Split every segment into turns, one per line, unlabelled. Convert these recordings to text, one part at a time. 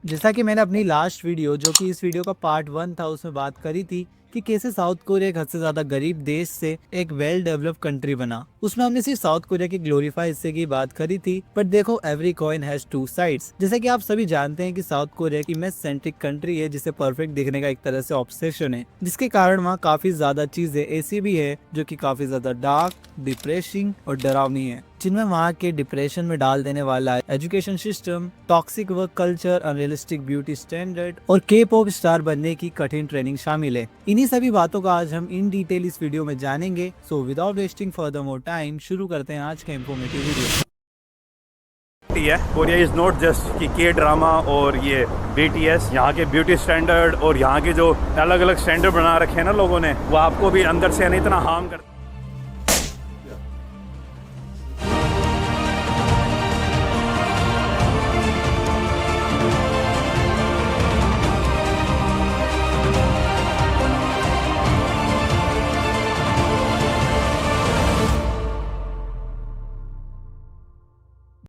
जैसा कि मैंने अपनी लास्ट वीडियो जो कि इस वीडियो का पार्ट 1 था उसमें बात करी थी कि कैसे साउथ कोरिया एक हद से ज्यादा गरीब देश से एक वेल डेवलप्ड कंट्री बना। उसमें हमने सिर्फ साउथ कोरिया के ग्लोरीफाई हिस्से की बात करी थी, बट देखो every coin has two sides. जैसे कि आप सभी जानते हैं कि साउथ कोरिया की इमेज सेंट्रिक कंट्री है जिसे परफेक्ट दिखने का एक तरह से ऑब्सेशन है, जिसके कारण वहाँ काफी ज्यादा चीजें ऐसी भी है जो कि काफी ज्यादा डार्क, डिप्रेसिंग और डरावनी है, जिनमें वहाँ के डिप्रेशन में डाल देने वाला education system, toxic work culture, unrealistic beauty standard और के पॉप स्टार बनने की कठिन ट्रेनिंग शामिल है। इन्हीं सभी बातों का आज हम इन डिटेल इस वीडियो में जानेंगे। So without wasting further more time शुरू करते हैं आज का informative video.
Korea is not just कि के ड्रामा और ये BTS, यहाँ के ब्यूटी स्टैंडर्ड और यहाँ के जो अलग अलग स्टैंडर्ड बना रखे हैं ना लोगों ने, वो आपको भी अंदर से यानी इतना हार्म कर।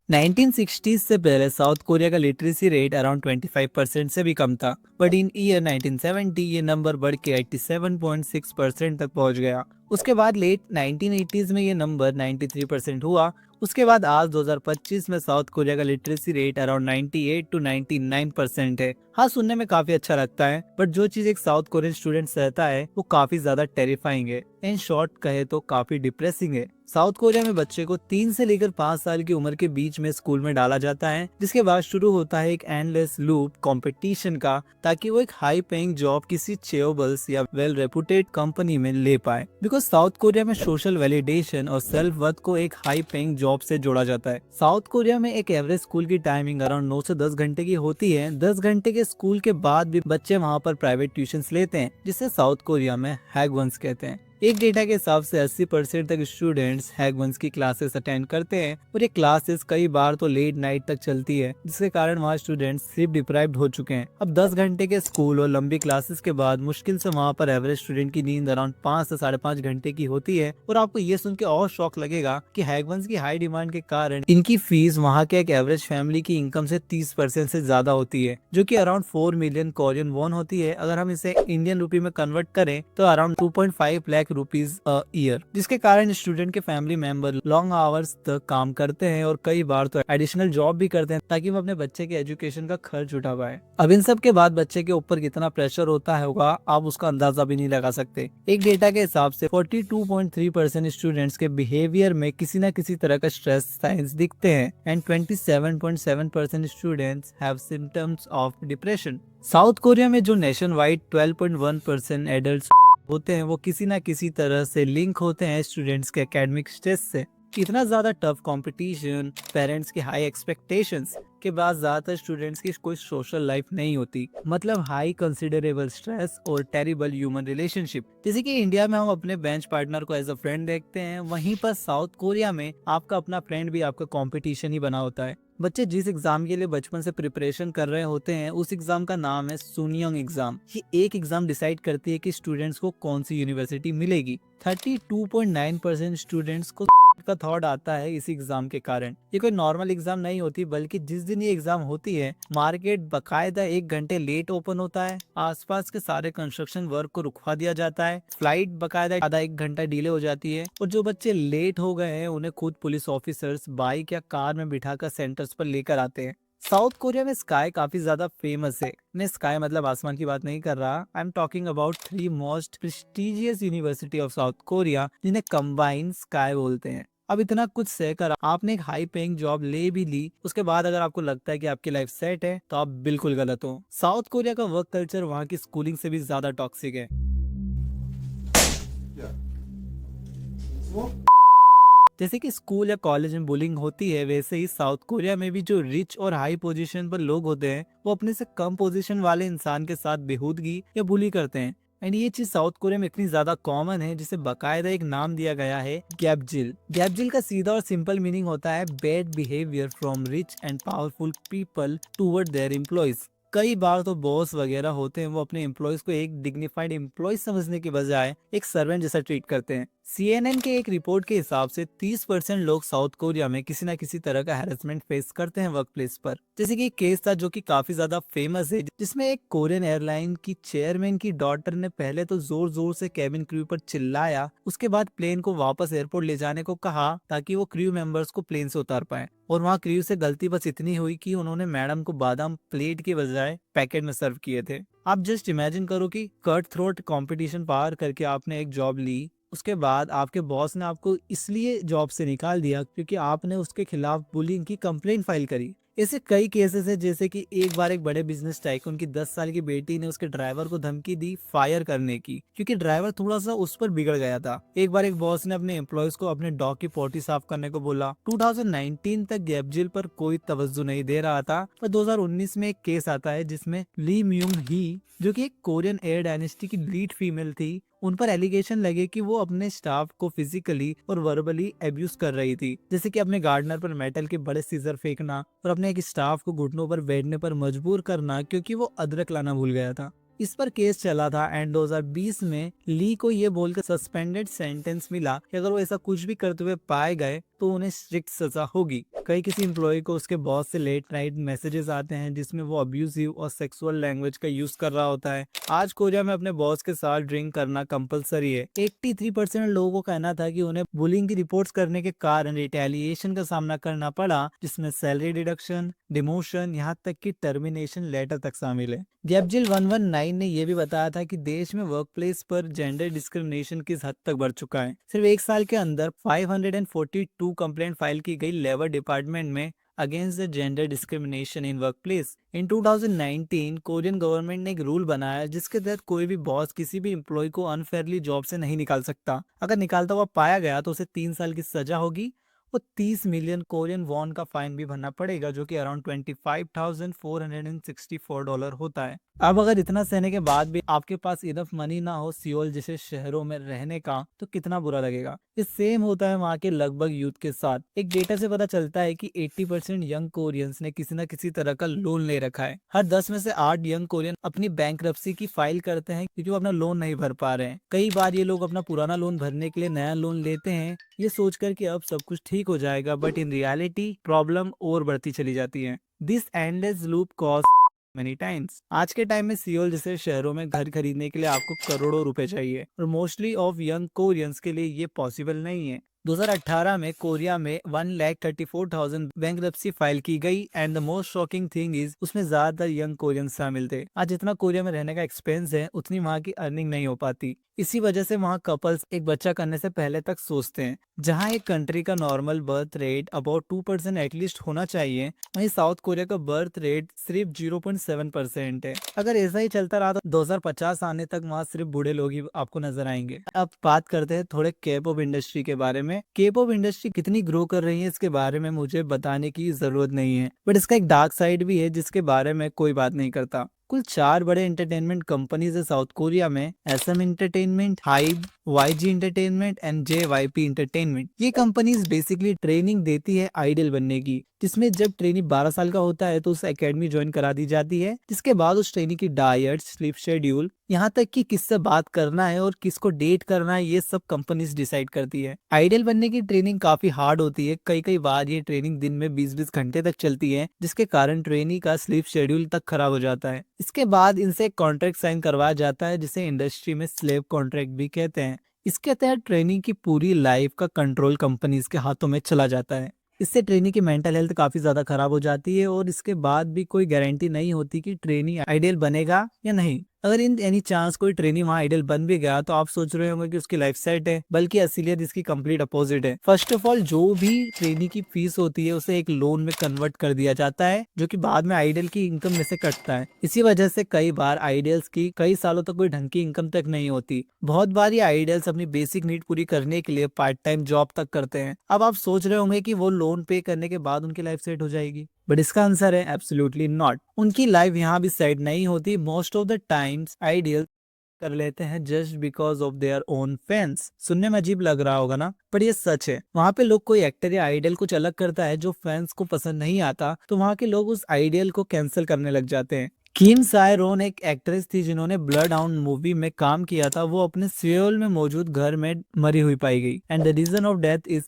1960s से पहले साउथ कोरिया का लिटरेसी रेट अराउंड 25% से भी कम था, बट इन ईयर 1970 ये नंबर बढ़ के 87.6% तक पहुंच गया। उसके बाद लेट 1980s में ये नंबर 93% हुआ। उसके बाद आज 2025 में साउथ कोरिया का लिटरेसी रेट अराउंड 98 to 99% है। हाँ, सुनने में काफी अच्छा लगता है, बट जो चीज एक साउथ कोरियन स्टूडेंट सहता है वो काफी ज्यादा टेरिफाइंग है। इन शॉर्ट कहे तो काफी डिप्रेसिंग है। साउथ कोरिया में बच्चे को 3 से लेकर 5 साल की उम्र के बीच में स्कूल में डाला जाता है, जिसके बाद शुरू होता है एक एंडलेस लूप कंपटीशन का, ताकि वो एक हाई पेइंग जॉब किसी चेयोबल्स या वेल रेपुटेड कंपनी में ले पाए। बिकॉज साउथ कोरिया में सोशल वैलिडेशन और सेल्फ वर्थ को एक हाई पेइंग जॉब से जोड़ा जाता है। साउथ कोरिया में एक एवरेज स्कूल की टाइमिंग अराउंड 9 से 10 घंटे की होती है। 10 घंटे के स्कूल के बाद भी बच्चे वहाँ पर प्राइवेट ट्यूशंस लेते हैं, जिसे साउथ कोरिया में हैगवंस कहते हैं। एक डेटा के हिसाब से 80% तक स्टूडेंट्स हैगवंस की क्लासेस अटेंड करते हैं और ये क्लासेस कई बार तो लेट नाइट तक चलती है, जिसके कारण वहाँ स्टूडेंट्स स्लीप डिप्राइव्ड हो चुके हैं। अब 10 घंटे के स्कूल और लंबी क्लासेस के बाद मुश्किल से वहाँ पर एवरेज स्टूडेंट की नींद अराउंड 5 से 5.5 घंटे की होती है। और आपको ये सुन के और शौक लगेगा कि हैगवंस की हाई डिमांड के कारण इनकी फीस वहाँ के एक एवरेज फैमिली की इनकम से 30% से ज्यादा होती है, जो कि अराउंड 4 मिलियन कोरियन वॉन होती है। अगर हम इसे इंडियन रूपी में कन्वर्ट करें तो around 2.5 lakh rupees a year, जिसके कारण स्टूडेंट के फैमिली मेंबर लॉन्ग आवर्स तक काम करते हैं और कई बार तो एडिशनल जॉब भी करते हैं ताकि वो अपने बच्चे के एजुकेशन का खर्च उठा पाए। अब इन सब के बाद बच्चे के ऊपर कितना प्रेशर होता है होगा आप उसका अंदाजा भी नहीं लगा सकते। एक डेटा के हिसाब से 42.3% स्टूडेंट्स के बिहेवियर में किसी न किसी तरह का स्ट्रेस साइंस दिखते हैं and 27.7% students have symptoms of depression. South Korea में जो नेशन वाइड 12.1% एडल्ट होते हैं वो किसी ना किसी तरह से लिंक होते हैं स्टूडेंट्स के एकेडमिक स्ट्रेस से। इतना ज्यादा टफ कंपटीशन, पेरेंट्स की हाई एक्सपेक्टेशंस के बाद ज्यादातर स्टूडेंट्स की कोई सोशल लाइफ नहीं होती, मतलब हाई कंसिडरेबल स्ट्रेस और टेरिबल ह्यूमन रिलेशनशिप। जैसे कि इंडिया में हम अपने बेंच पार्टनर को एज अ फ्रेंड देखते हैं, वहीं पर साउथ कोरिया में आपका अपना फ्रेंड भी आपका कंपटीशन ही बना होता है। बच्चे जिस एग्जाम के लिए बचपन से प्रिपरेशन कर रहे होते हैं उस एग्जाम का नाम है सुनियोंग एग्जाम। ये एक एग्जाम डिसाइड करती है कि स्टूडेंट्स को कौन सी यूनिवर्सिटी मिलेगी। 32.9% स्टूडेंट्स को का थॉट आता है इस एग्जाम के कारण। ये कोई नॉर्मल एग्जाम नहीं होती, बल्कि जिस दिन ये एग्जाम होती है मार्केट बकायदा 1 घंटे लेट ओपन होता है, आसपास के सारे कंस्ट्रक्शन वर्क को रुकवा दिया जाता है, फ्लाइट बकायदा आधा 1 घंटा डिले हो जाती है और जो बच्चे लेट हो गए हैं उन्हें खुद पुलिस ऑफिसर्स बाइक या कार में बिठाकर सेंटर्स पर लेकर आते हैं। साउथ कोरिया में स्काई काफी ज्यादा फेमस है। मैं स्काई मतलब आसमान की बात नहीं कर रहा, I am talking about 3 most prestigious university of south Korea, जिन्हें कंबाइंड स्काई बोलते हैं। अब इतना कुछ सहकर आपने एक हाई पेइंग जॉब ले भी ली, उसके बाद अगर आपको लगता है कि आपकी लाइफ सेट है तो आप बिल्कुल गलत हो। साउथ कोरिया का वर्क कल्चर वहाँ की स्कूलिंग से भी ज्यादा टॉक्सिक है। जैसे कि स्कूल या कॉलेज में बुलिंग होती है, वैसे ही साउथ कोरिया में भी जो रिच और हाई पोजीशन पर लोग होते हैं वो अपने से कम पोजीशन वाले इंसान के साथ बेहूदगी या बुली करते हैं। एंड ये चीज साउथ कोरिया में इतनी ज्यादा कॉमन है जिसे बकायदा एक नाम दिया गया है, गैपजिल। गैपजिल का सीधा और सिंपल मीनिंग होता है bad behaviour from rich and powerful people toward their employees. कई बार तो बॉस वगैरह होते हैं वो अपने एम्प्लॉयज को एक डिग्निफाइड एम्प्लॉय समझने के बजाय एक सर्वेंट जैसा ट्रीट करते हैं। CNN के एक रिपोर्ट के हिसाब से 30% लोग साउथ कोरिया में किसी न किसी तरह का हैरेसमेंट फेस करते हैं वर्क प्लेस पर। जैसे कि एक केस था जो कि काफी ज्यादा फेमस है, जिसमें एक कोरियन एयरलाइन की चेयरमैन की डॉटर ने पहले तो जोर जोर से कैबिन क्रू पर चिल्लाया, उसके बाद प्लेन को वापस एयरपोर्ट ले जाने को कहा ताकि वो क्रू मेंबर्स को प्लेन से उतार पाए। और वहाँ क्रू से गलती बस इतनी हुई कि उन्होंने मैडम को बादाम प्लेट के बजाय पैकेट में सर्व किए थे। आप जस्ट इमेजिन करो कि कट थ्रोट कंपटीशन पार करके आपने एक जॉब ली, उसके बाद आपके बॉस ने आपको इसलिए जॉब से निकाल दिया क्योंकि आपने उसके खिलाफ बुलिंग की कंप्लेंट फाइल करी। ऐसे कई केसेस है, जैसे कि एक बार एक बड़े बिजनेस टाइकून की 10 साल की बेटी ने उसके ड्राइवर को धमकी दी फायर करने की, क्योंकि ड्राइवर थोड़ा सा उस पर बिगड़ गया था। एक बार एक बॉस ने अपने एम्प्लॉयज को अपने डॉग की पोटी साफ करने को बोला। 2019 तक गैब्जिल पर कोई तवज्जो नहीं दे रहा था, पर 2019 में एक केस आता है जिसमें ली म्यूंग ही, जो कि एक कोरियन एयर डायनेस्टी की लीड फीमेल थी, उन पर एलिगेशन लगे कि वो अपने स्टाफ को फिजिकली और वर्बली एब्यूज कर रही थी, जैसे कि अपने गार्डनर पर मेटल के बड़े सीजर फेंकना और अपने एक स्टाफ को घुटनों पर बैठने पर मजबूर करना क्योंकि वो अदरक लाना भूल गया था। इस पर केस चला था एंड 2020 में ली को ये बोलकर सस्पेंडेड सेंटेंस मिला कि अगर वो ऐसा कुछ भी करते हुए पाए गए तो उन्हें स्ट्रिक्ट सजा होगी। कई किसी एम्प्लॉय को उसके बॉस से लेट नाइट मैसेजेस आते हैं जिसमें वो अब्यूजिव और सेक्सुअल लैंग्वेज का यूज कर रहा होता है। आज कोरिया में अपने बॉस के साथ ड्रिंक करना कंपलसरी है। 83% लोगों को कहना था कि उन्हें बुलिंग की रिपोर्ट्स करने के कारण रिटेलिएशन का सामना करना पड़ा, जिसमें सैलरी डिडक्शन, डिमोशन, यहाँ तक कि टर्मिनेशन लेटर तक शामिल है। गैब्जिल 119 ने यह भी बताया था कि देश में वर्क प्लेस पर जेंडर डिस्क्रिमिनेशन किस हद तक बढ़ चुका है। सिर्फ एक साल के अंदर 542 कंप्लेंट फाइल की गई लेबर डिपार्टमेंट में against the gender discrimination in work place. In 2019 Korean government ने एक रूल बनाया जिसके तहत कोई भी बॉस किसी भी एम्प्लॉय को अनफेयरली जॉब से नहीं निकाल सकता। अगर निकालता हुआ पाया गया तो उसे 3 साल की सजा होगी और 30 मिलियन कोरियन वॉन का फाइन भी भरना पड़ेगा, जो कि अराउंड $25,464 होता है। अब अगर इतना सहने के बाद भी आपके पास इनफ मनी ना हो सियोल जैसे शहरों में रहने का, तो कितना बुरा लगेगा। इस सेम होता है वहाँ के लगभग यूथ के साथ। एक डेटा से पता चलता है कि 80% यंग कोरियंस ने किसी न किसी तरह का लोन ले रखा है। हर 10 में से 8 यंग कोरियन अपनी बैंकरप्सी की फाइल करते हैं क्योंकि वो अपना लोन नहीं भर पा रहे हैं। कई बार ये लोग अपना पुराना लोन भरने के लिए नया लोन लेते हैं, ये सोचकर कि अब सब कुछ ठीक हो जाएगा, बट इन रियलिटी प्रॉब्लम और बढ़ती चली जाती है। This endless loop cost many times. आज के टाइम में सियोल जैसे शहरों में घर खरीदने के लिए आपको करोड़ों रुपए चाहिए और मोस्टली ऑफ यंग कोरियंस के लिए ये पॉसिबल नहीं है। 2018 में कोरिया में 1,34,000 बैंकरप्सी फाइल की गई and the most shocking thing is उसमें ज्यादातर यंग कोरियंस शामिल थे। आज जितना कोरिया में रहने का एक्सपेंस है उतनी वहाँ की अर्निंग नहीं हो पाती। इसी वजह से वहाँ कपल्स एक बच्चा करने से पहले तक सोचते हैं। जहाँ एक कंट्री का normal birth rate about 2% at least होना चाहिए, वहीं साउथ कोरिया का बर्थ रेट सिर्फ 0.7% है। अगर ऐसा ही चलता रहा तो 2050 आने तक वहाँ सिर्फ बूढ़े लोग ही आपको नजर आएंगे। अब बात करते हैं थोड़े के पॉप इंडस्ट्री के बारे में। के पॉप इंडस्ट्री कितनी ग्रो कर रही है इसके बारे में मुझे बताने की जरूरत नहीं है, बट इसका एक डार्क साइड भी है जिसके बारे में कोई बात नहीं करता। कुल 4 बड़े एंटरटेनमेंट कंपनीज है साउथ कोरिया में, SM entertainment, HYBE, YG entertainment and JYP entertainment. ये कंपनीज बेसिकली ट्रेनिंग देती है आइडल बनने की, जिसमें जब ट्रेनी 12 साल का होता है तो उसे एकेडमी ज्वाइन करा दी जाती है, जिसके बाद उस ट्रेनी की डाइट, स्लीप शेड्यूल, यहाँ तक कि किससे बात करना है और किसको डेट करना है, ये सब कंपनीज डिसाइड करती है। आइडल बनने की ट्रेनिंग काफी हार्ड होती है। कई बार ये ट्रेनिंग दिन में 20-20 घंटे तक चलती है, जिसके कारण ट्रेनी का स्लीप शेड्यूल तक खराब हो जाता है। इसके बाद इनसे एक कॉन्ट्रैक्ट साइन करवाया जाता है जिसे इंडस्ट्री में स्लेव कॉन्ट्रैक्ट भी कहते हैं। इसके तहत ट्रेनिंग की पूरी लाइफ का कंट्रोल कंपनीज के हाथों में चला जाता है। इससे ट्रेनी की मेंटल हेल्थ काफी ज्यादा खराब हो जाती है और इसके बाद भी कोई गारंटी नहीं होती कि ट्रेनी आइडियल बनेगा या नहीं। अगर इन एनी चांस कोई ट्रेनी वहाँ आइडल बन भी गया तो आप सोच रहे होंगे कि उसकी लाइफ सेट है, बल्कि असलियत इसकी कंप्लीट अपोजिट है। फर्स्ट ऑफ ऑल, जो भी ट्रेनी की फीस होती है उसे एक लोन में कन्वर्ट कर दिया जाता है, जो कि बाद में आइडल की इनकम में से कटता है। इसी वजह से कई बार आइडल्स की कई सालों तक कोई ढंग की इनकम तक नहीं होती। बहुत बार ये आइडल्स अपनी बेसिक नीड पूरी करने के लिए पार्ट टाइम जॉब तक करते हैं। अब आप सोच रहे होंगे कि वो लोन पे करने के बाद उनकी लाइफ सेट हो जाएगी, बट इसका आंसर है एब्सोल्युटली नॉट। उनकी लाइफ यहाँ भी सेट नहीं होती। Most of the times ideal कर लेते हैं just because of their own fans. सुनने में अजीब लग रहा होगा ना, पर ये सच है। वहाँ पे लोग कोई एक्टर या आइडल कुछ अलग करता है जो फैंस को पसंद नहीं आता, तो वहाँ के लोग उस आइडियल को कैंसिल करने लग जाते हैं। किम साय रोन एक एक्ट्रेस थी जिन्होंने ब्लड हाउंड मूवी में काम किया था। वो अपने सियोल में मौजूद घर में मरी हुई पाई गई and the reason of death is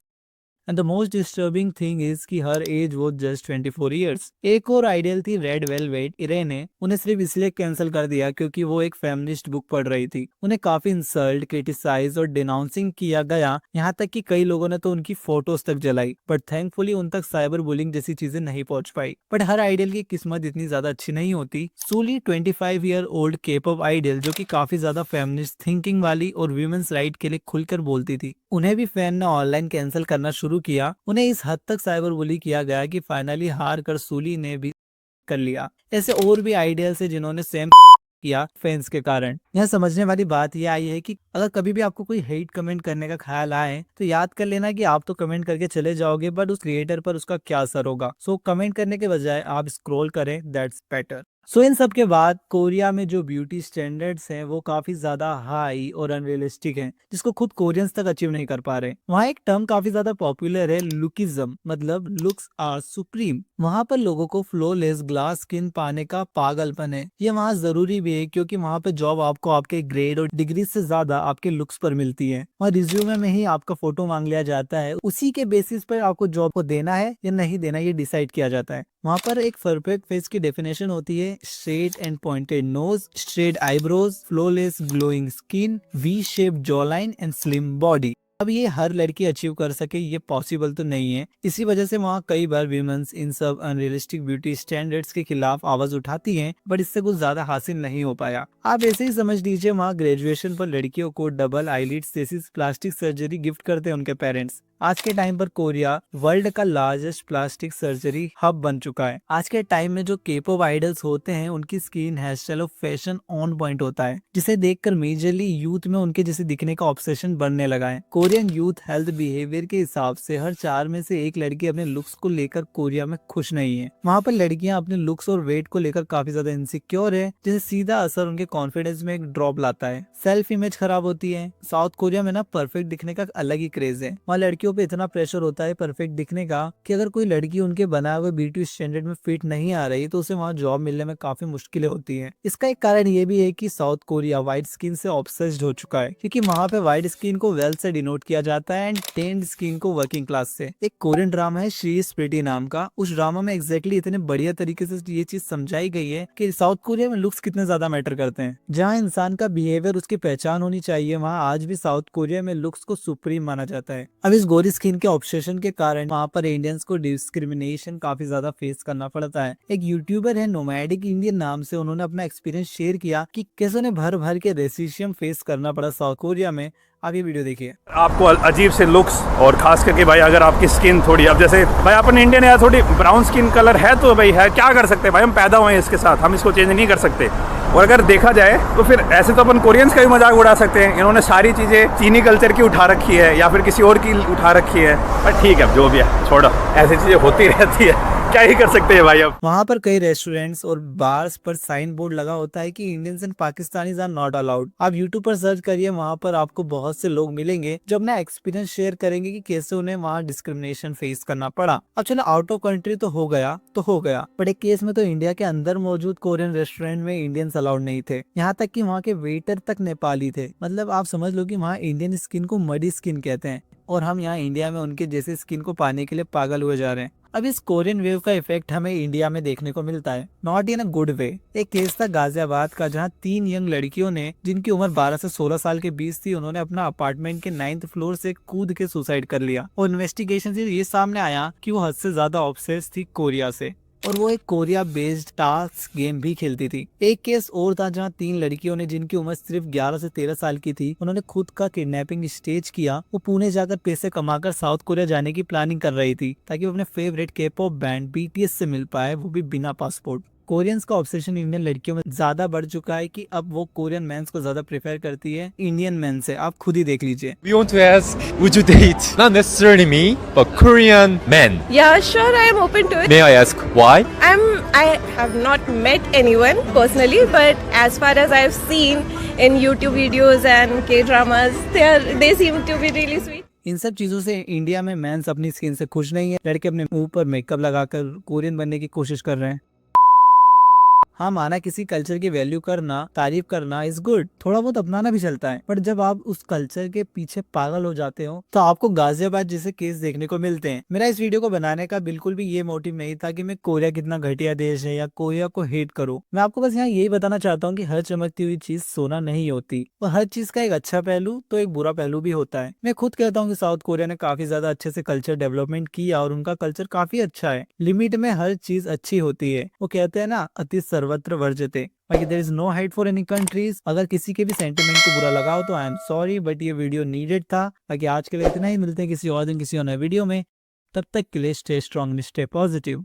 and the most disturbing thing is कि हर एज वो जस्ट 24 ईयर्स। एक और आइडियल थी रेड वेलवेट इरे ने उन्हें सिर्फ इसलिए कैंसिल कर दिया क्योंकि वो एक फेमिनिस्ट बुक पढ़ रही थी। उन्हें काफी इंसल्ट, क्रिटिसाइज और डिनाउंसिंग किया गया, यहाँ तक कि कई लोगों ने तो उनकी फोटोज तक जलाई। बट थैंकफुली उन तक साइबर बुलिंग जैसी चीजें नहीं पहुंच पाई। बट हर आइडियल की किस्मत इतनी ज्यादा अच्छी नहीं होती। सूली 25 ईयर ओल्ड केपॉप आइडियल जो कि काफी ज्यादा फेमिनिस्ट थिंकिंग वाली और वुमेन्स राइट के लिए खुलकर बोलती थी, उन्हें भी फैन ने ऑनलाइन कैंसिल करना शुरू किया। उन्हें इस हद तक साइबर बुली किया गया कि फाइनली हार कर सूली ने भी कर लिया। ऐसे और भी आइडियल्स है जिन्होंने सेम किया फैंस के कारण। यह समझने वाली बात यह आई है कि अगर कभी भी आपको कोई हेट कमेंट करने का ख्याल आए तो याद कर लेना कि आप तो कमेंट करके चले जाओगे बट उस क्रिएटर पर उसका क्या असर होगा। सो कमेंट करने के बजाय आप स्क्रॉल करें, दैट्स बेटर। सो इन सब के बाद कोरिया में जो ब्यूटी स्टैंडर्ड्स हैं वो काफी ज्यादा हाई और अनरियलिस्टिक हैं, जिसको खुद कोरियंस तक अचीव नहीं कर पा रहे। वहाँ एक टर्म काफी ज्यादा पॉपुलर है, लुकिज्म, मतलब लुक्स आर सुप्रीम। वहाँ पर लोगों को फ्लॉलेस ग्लास स्किन पाने का पागलपन है। ये वहाँ जरूरी भी है क्योंकि वहाँ पे जॉब आपको आपके ग्रेड और डिग्री से ज्यादा आपके लुक्स पर मिलती है। वहाँ रिज्यूमे में ही आपका फोटो मांग लिया जाता है, उसी के बेसिस पर आपको जॉब को देना है या नहीं देना ये डिसाइड किया जाता है। वहाँ पर एक परफेक्ट फेस की डेफिनेशन होती है, straight and pointed nose, straight eyebrows, flawless glowing skin, V shape jaw line and slim body. अब ये हर लड़की अचीव कर सके ये पॉसिबल तो नहीं है। इसी वजह से वहाँ कई बार वीमेंस इन सब अनरियलिस्टिक ब्यूटी स्टैंडर्ड्स के खिलाफ आवाज उठाती हैं, बट इससे कुछ ज्यादा हासिल नहीं हो पाया। आप ऐसे ही समझ लीजिए वहाँ ग्रेजुएशन पर लड़कियों को डबल आईलिड्स जैसी प्लास्टिक सर्जरी गिफ्ट करते हैं उनके पेरेंट्स। आज के टाइम पर कोरिया वर्ल्ड का लार्जेस्ट प्लास्टिक सर्जरी हब बन चुका है। आज के टाइम में जो केपॉप आइडल्स होते हैं उनकी स्किन, हेयर स्टाइल और फैशन ऑन पॉइंट होता है, जिसे देखकर मेजरली यूथ में उनके जैसे दिखने का ऑब्सेशन बढ़ने लगा है। कोरियन यूथ हेल्थ बिहेवियर के हिसाब से हर 4 में से एक लड़की अपने लुक्स को लेकर कोरिया में खुश नहीं है। वहाँ पर लड़कियां अपने लुक्स और वेट को लेकर काफी ज्यादा इनसिक्योर है, जिसे सीधा असर उनके कॉन्फिडेंस में एक ड्रॉप लाता है। सेल्फ इमेज खराब होती है। साउथ कोरिया में ना परफेक्ट दिखने का अलग ही क्रेज है। वहाँ लड़कियों पे इतना प्रेशर होता है परफेक्ट दिखने का कि अगर कोई लड़की उनके बनाए हुए ब्यूटी स्टैंडर्ड में फिट नहीं आ रही तो उसे वहाँ जॉब मिलने में काफी मुश्किलें होती हैं। इसका एक कारण ये भी है कि साउथ कोरिया व्हाइट स्किन से ऑब्सेस्ड हो चुका है, क्योंकि वहाँ पे व्हाइट स्किन को वेल्थ से डिनोट किया जाता है एंड टेन्ड स्किन को वर्किंग क्लास से। एक कोरियन ड्रामा है शी इज प्रिटी नाम का। उस ड्रामा में एग्जैक्टली इतने बढ़िया तरीके से ये चीज समझाई गई है कि साउथ कोरिया में लुक्स कितने ज्यादा मैटर करते हैं। जहाँ इंसान का बिहेवियर उसकी पहचान होनी चाहिए, वहाँ आज भी साउथ कोरिया में लुक्स को सुप्रीम माना जाता है। अब इस गोरी स्किन के ऑब्सेशन के कारण वहाँ पर इंडियंस को डिस्क्रिमिनेशन काफी ज्यादा फेस करना पड़ता है। एक यूट्यूबर है नोमैडिक इंडियन नाम से, उन्होंने अपना एक्सपीरियंस शेयर किया कि कैसे उन्हें भर भर के रेसिज्म फेस करना पड़ा साउथ कोरिया में। आप ये वीडियो देखिए।
आपको अजीब से लुक्स और खास करके भाई अगर आपकी स्किन थोड़ी, अब जैसे भाई अपन इंडियन है, थोड़ी ब्राउन स्किन कलर है तो भाई है, क्या कर सकते हैं भाई, हम पैदा हुए हैं इसके साथ, हम इसको चेंज नहीं कर सकते। और अगर देखा जाए तो फिर ऐसे तो अपन कोरियंस का भी मजाक उड़ा सकते हैं। इन्होंने सारी चीज़ें चीनी कल्चर की उठा रखी है या फिर किसी और की उठा रखी है, पर ठीक है जो भी है छोड़ो, ऐसी चीज़ें होती रहती है, क्या ही कर सकते हैं भाई। अब
वहाँ पर कई रेस्टोरेंट्स और बार्स पर साइन बोर्ड लगा होता है कि Indians and Pakistanis are not allowed. आप यूट्यूब पर सर्च करिए, वहाँ पर आपको बहुत से लोग मिलेंगे जो अपना एक्सपीरियंस शेयर करेंगे कि कैसे उन्हें वहाँ डिस्क्रिमिनेशन फेस करना पड़ा। अब चलो आउट ऑफ कंट्री तो हो गया, बट एक केस में तो इंडिया के अंदर मौजूद कोरियन रेस्टोरेंट में इंडियंस अलाउड नहीं थे। यहाँ तक कि वहाँ के वेटर तक नेपाली थे। मतलब आप समझ लो कि वहाँ इंडियन स्किन को मडी स्किन कहते हैं और हम यहाँ इंडिया में उनके जैसे स्किन को पाने के लिए पागल हुए जा रहे हैं। अब इस कोरियन वेव का इफेक्ट हमें इंडिया में देखने को मिलता है, not in a good way. एक केस था गाजियाबाद का, जहां 3 यंग लड़कियों ने जिनकी उम्र 12 से 16 साल के बीच थी, उन्होंने अपना अपार्टमेंट के 9th फ्लोर से कूद के सुसाइड कर लिया। और इन्वेस्टिगेशन से ये सामने आया कि वो हद से ज्यादा ऑब्सेस्ड थी कोरिया से और वो एक कोरिया बेस्ड टास्क गेम भी खेलती थी। एक केस और था जहां 3 लड़कियों ने जिनकी उम्र सिर्फ 11 से 13 साल की थी, उन्होंने खुद का किडनैपिंग स्टेज किया। वो पुणे जाकर पैसे कमाकर साउथ कोरिया जाने की प्लानिंग कर रही थी ताकि वो अपने फेवरेट केपॉप बैंड बीटीएस से मिल पाए, वो भी बिना पासपोर्ट। कोरियंस का ऑब्सेशन इंडियन लड़कियों में ज्यादा बढ़ चुका है कि अब वो कोरियन मेंस को ज्यादा प्रेफर करती है इंडियन मेन से। आप खुद ही देख लीजिए।
We want to ask, would you date not necessarily me, but Korean men?
Yeah, sure, I am open to it.
May I ask why?
I have not met anyone personally, but as far as I've seen in YouTube videos and K-dramas, they seem to be really sweet.
इन सब चीजों से India में mains अपनी skin से खुश नहीं है। लड़के अपने मुंह पर मेकअप लगाकर कोरियन बनने की कोशिश कर रहे हैं। हाँ माना किसी कल्चर की वैल्यू करना, तारीफ करना इज गुड, थोड़ा बहुत अपनाना भी चलता है, बट जब आप उस कल्चर के पीछे पागल हो जाते हो तो आपको गाजियाबाद जैसे केस देखने को मिलते हैं। मेरा इस वीडियो को बनाने का बिल्कुल भी ये मोटिव नहीं था कि मैं कोरिया कितना घटिया देश है या कोरिया को हेट करूं। मैं आपको बस यहाँ यही बताना चाहता हूँ कि हर चमकती हुई चीज सोना नहीं होती और हर चीज का एक अच्छा पहलू तो एक बुरा पहलू भी होता है। मैं खुद कहता हूँ कि साउथ कोरिया ने काफी ज्यादा अच्छे से कल्चर डेवलपमेंट किया और उनका कल्चर काफी अच्छा है। लिमिट में हर चीज अच्छी होती है। वो कहते हैं ना, अति सर्वत्र वर्जते। बाकी there is no height for any countries. अगर किसी के भी सेंटिमेंट को बुरा लगाओ तो आई एम सॉरी, बट ये वीडियो नीडेड था। बाकी आज के लिए इतना ही, मिलते हैं किसी और दिन किसी और नए वीडियो में। तब तक के लिए स्टे स्ट्रॉन्ग, स्टे पॉजिटिव।